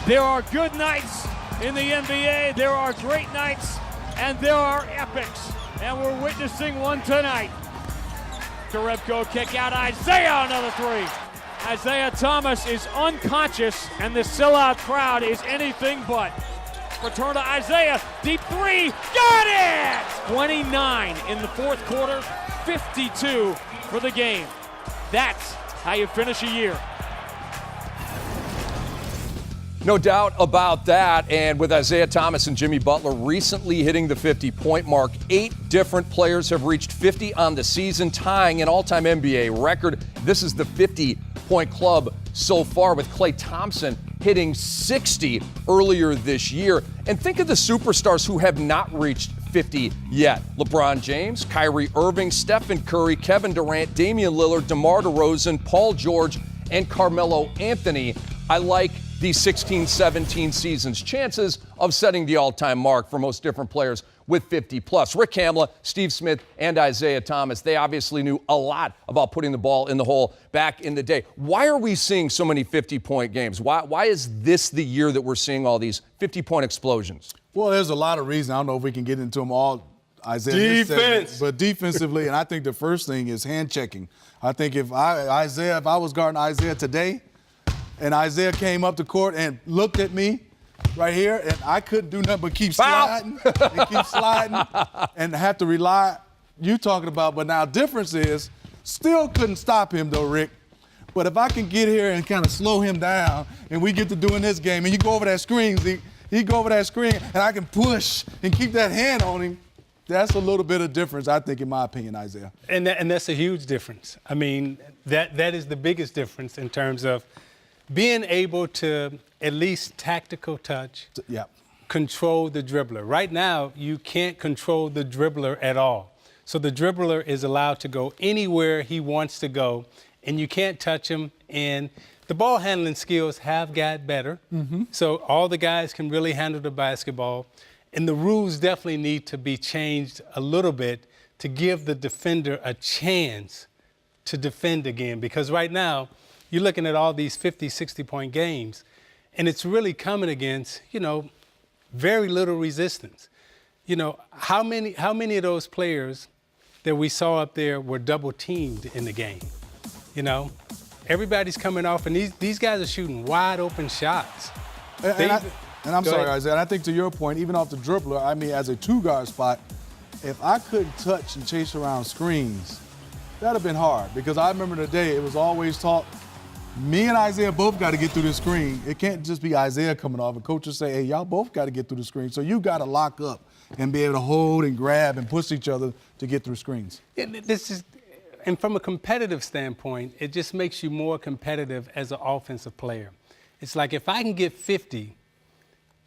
There are good nights in the NBA, there are great nights, and there are epics. And we're witnessing one tonight. Jerebko kick out, Isaiah another three. Isaiah Thomas is unconscious, and the sellout crowd is anything but. Return to Isaiah, deep three, got it! 29 in the fourth quarter, 52 for the game. That's how you finish a year. No doubt about that. And with Isaiah Thomas and Jimmy Butler recently hitting the 50-point mark, 8 different players have reached 50 on the season, tying an all-time NBA record. This is the 50-point club so far, with Klay Thompson hitting 60 earlier this year. And think of the superstars who have not reached 50 yet. LeBron James, Kyrie Irving, Stephen Curry, Kevin Durant, Damian Lillard, DeMar DeRozan, Paul George, and Carmelo Anthony. I like the 16-17 season's chances of setting the all-time mark for most different players with 50-plus. Rick Hamla, Steve Smith, and Isaiah Thomas, they obviously knew a lot about putting the ball in the hole back in the day. Why are we seeing so many 50-point games? Why is this the year that we're seeing all these 50-point explosions? Well, there's a lot of reasons. I don't know if we can get into them all, Isaiah. Defense. But defensively, and I think the first thing is hand checking. I think if I was guarding Isaiah today, and Isaiah came up the court and looked at me right here, and I couldn't do nothing but keep sliding and keep sliding and have to rely. You talking about, but now difference is, still couldn't stop him though, Rick. But if I can get here and kind of slow him down, and we get to doing this game, and you go over that screen, he go over that screen, and I can push and keep that hand on him. That's a little bit of difference, I think, in my opinion, Isaiah. And that's a huge difference. I mean, that is the biggest difference in terms of being able to at least tactical touch, control the dribbler. Right now, you can't control the dribbler at all. So the dribbler is allowed to go anywhere he wants to go, and you can't touch him. And the ball handling skills have got better. So all the guys can really handle the basketball. And the rules definitely need to be changed a little bit to give the defender a chance to defend again. Because right now, you're looking at all these 50, 60-point games, and it's really coming against, very little resistance. How many of those players that we saw up there were double-teamed in the game? Everybody's coming off, and these guys are shooting wide-open shots. And I'm sorry, Isaiah, and I think to your point, even off the dribbler, I mean, as a two-guard spot, if I couldn't touch and chase around screens, that would have been hard. Because I remember the day it was always taught, me and Isaiah both got to get through the screen. It can't just be Isaiah coming off. And coaches say, hey, y'all both got to get through the screen. So you got to lock up and be able to hold and grab and push each other to get through screens. And from a competitive standpoint, it just makes you more competitive as an offensive player. It's like if I can get 50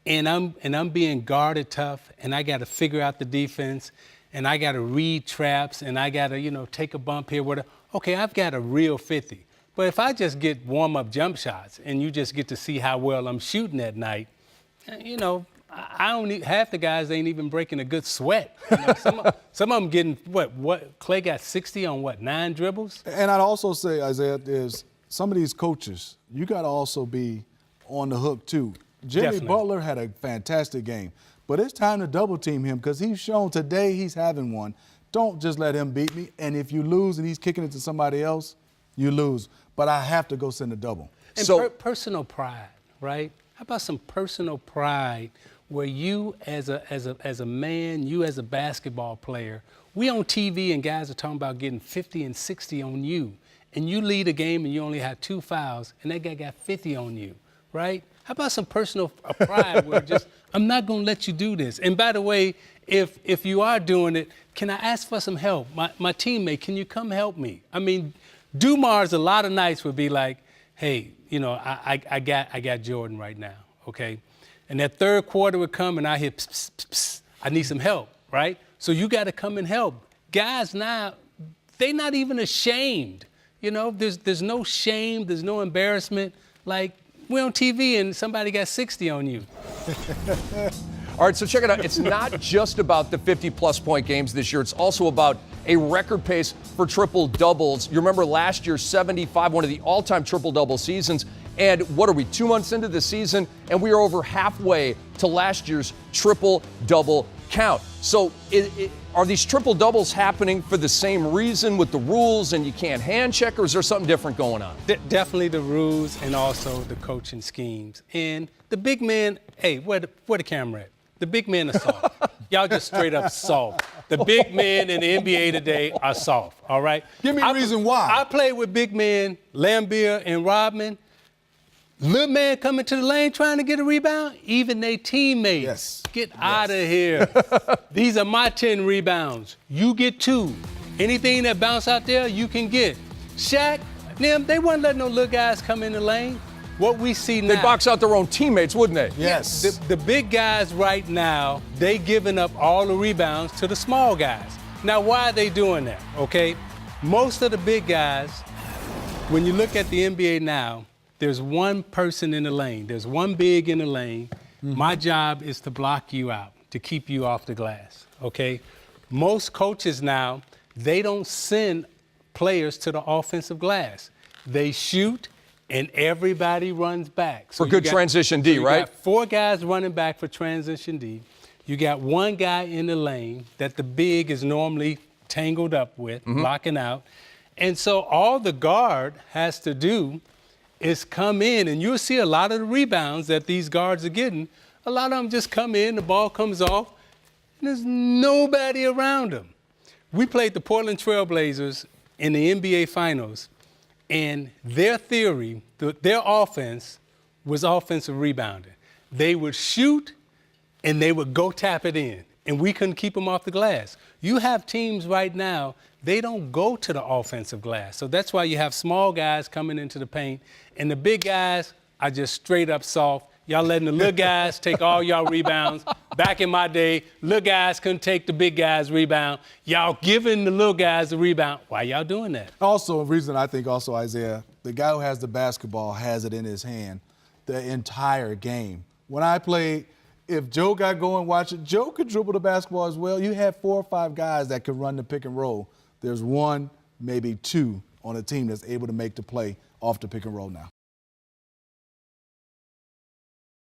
and I'm being guarded tough and I got to figure out the defense and I got to read traps and I got to, take a bump here. Okay, I've got a real 50. But if I just get warm-up jump shots and you just get to see how well I'm shooting that night, I don't need, half the guys ain't even breaking a good sweat. Some of them getting, what? Klay got 60 on 9 dribbles? And I'd also say, Isaiah, is some of these coaches, you got to also be on the hook too. Jimmy Butler had a fantastic game, but it's time to double-team him because he's shown today he's having one. Don't just let him beat me. And if you lose and he's kicking it to somebody else, you lose. But I have to go send a double. And personal pride, right? How about some personal pride where you as a man, you as a basketball player, we on TV and guys are talking about getting 50 and 60 on you. And you lead a game and you only have 2 fouls and that guy got 50 on you, right? How about some personal pride where just, I'm not going to let you do this. And by the way, if you are doing it, can I ask for some help? My teammate, can you come help me? I mean, Dumars a lot of nights would be like, hey, I got Jordan right now, okay? And that third quarter would come and I hit, pss, pss, pss, I need some help, right? So you got to come and help. Guys now, they're not even ashamed. There's no shame, there's no embarrassment. Like, we're on TV and somebody got 60 on you. All right, so check it out. It's not just about the 50-plus point games this year. It's also about a record pace for triple-doubles. You remember last year, 75, one of the all-time triple-double seasons. And what are we, 2 months into the season? And we are over halfway to last year's triple-double count. So are these triple-doubles happening for the same reason with the rules and you can't hand check, or is there something different going on? Definitely the rules and also the coaching schemes. And the big men, hey, where the camera at? The big men are soft. Y'all just straight up soft. The big men in the NBA today are soft, all right? Give me a reason why. I played with big men, Lambeer and Rodman. Little man coming to the lane trying to get a rebound, even their teammates. Get out of here. These are my 10 rebounds. You get 2. Anything that bounce out there, you can get. Shaq, them, they weren't letting no little guys come in the lane. What we see now. They'd box out their own teammates, wouldn't they? Yes. The big guys right now, they giving up all the rebounds to the small guys. Now, why are they doing that, okay? Most of the big guys, when you look at the NBA now, there's one person in the lane. There's one big in the lane. My job is to block you out, to keep you off the glass, okay? Most coaches now, they don't send players to the offensive glass. They shoot, and everybody runs back. So for good transition D, right? You got 4 guys running back for transition D. You got 1 guy in the lane that the big is normally tangled up with, blocking out. And so all the guard has to do is come in, and you'll see a lot of the rebounds that these guards are getting. A lot of them just come in, the ball comes off, and there's nobody around them. We played the Portland Trail Blazers in the NBA Finals, and their theory, their offense was offensive rebounding. They would shoot, and they would go tap it in, and we couldn't keep them off the glass. You have teams right now, they don't go to the offensive glass. So that's why you have small guys coming into the paint, and the big guys are just straight up soft. Y'all letting the little guys take all y'all rebounds. Back in my day, little guys couldn't take the big guys' rebound. Y'all giving the little guys the rebound. Why y'all doing that? Also, a reason I think also, Isaiah, the guy who has the basketball has it in his hand the entire game. When I played, if Joe got going, watch it, Joe could dribble the basketball as well. You had 4 or 5 guys that could run the pick and roll. There's 1, maybe 2 on a team that's able to make the play off the pick and roll now.